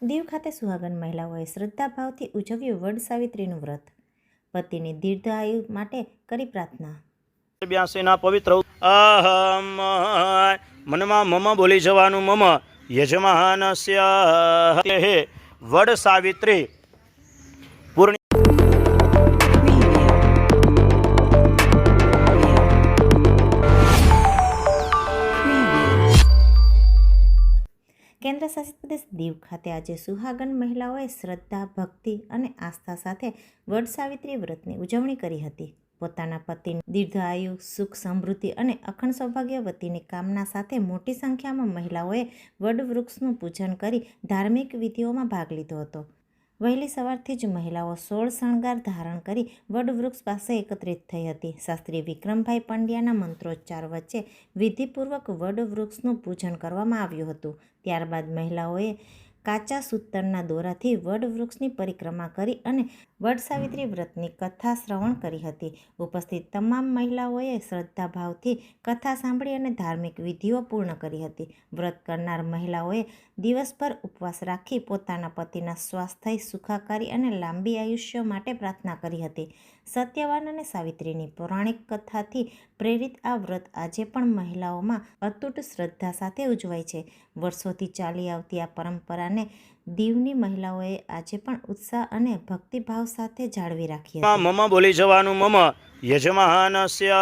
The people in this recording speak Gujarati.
દીવ ખાતે સુહાગન મહિલાઓએ શ્રદ્ધાભાવથી ઉજવ્યું વડ સાવિત્રીનું વ્રત. પતિની દીર્ઘાયુ માટે કરી પ્રાર્થના. 82 પવિત્ર અહમ મનમાં મમ બોલી જવાનું મમ યજમાનસ્ય હે વડ સાવિત્રી પૂર્ણ. કેન્દ્ર શાસિત પ્રદેશ દીવ ખાતે આજે સુહાગન મહિલાઓએ શ્રદ્ધા, ભક્તિ અને આસ્થા સાથે વડ સાવિત્રી વ્રતની ઉજવણી કરી હતી. પોતાના પતિની દીર્ઘાયુ, સુખ, સમૃદ્ધિ અને અખંડ સૌભાગ્યવતીની કામના સાથે મોટી સંખ્યામાં મહિલાઓએ વડ વૃક્ષનું પૂજન કરી ધાર્મિક વિધિઓમાં ભાગ લીધો હતો. વહેલી સવારથી જ મહિલાઓ 16 શણગાર ધારણ કરી વડ વૃક્ષ પાસે એકત્રિત થઈ હતી. શાસ્ત્રી વિક્રમભાઈ પંડ્યાના મંત્રોચ્ચાર વચ્ચે વિધિપૂર્વક વડ વૃક્ષનું પૂજન કરવામાં આવ્યું હતું. ત્યારબાદ મહિલાઓએ કાચા સૂતરના દોરાથી વડ વૃક્ષની પરિક્રમા કરી અને વડ સાવિત્રી વ્રતની કથા શ્રવણ કરી હતી. ઉપસ્થિત તમામ મહિલાઓએ શ્રદ્ધાભાવથી કથા સાંભળી અને ધાર્મિક વિધિઓ પૂર્ણ કરી હતી. વ્રત કરનાર મહિલાઓએ દિવસભર ઉપવાસ રાખી પોતાના પતિના સ્વાસ્થ્ય, સુખાકારી અને લાંબી આયુષ્ય માટે પ્રાર્થના કરી હતી. સત્યવાન અને સાવિત્રીની પૌરાણિક કથાથી પ્રેરિત આ વ્રત આજે પણ મહિલાઓમાં અતૂટ શ્રદ્ધા સાથે ઉજવાય છે. વર્ષોથી ચાલી આવતી આ પરંપરાને દીવની મહિલાઓએ આજે પણ ઉત્સાહ અને ભક્તિભાવ સાથે જાળવી રાખી હતી. મમ બોલી જવાનું મમ યજમાનસ્ય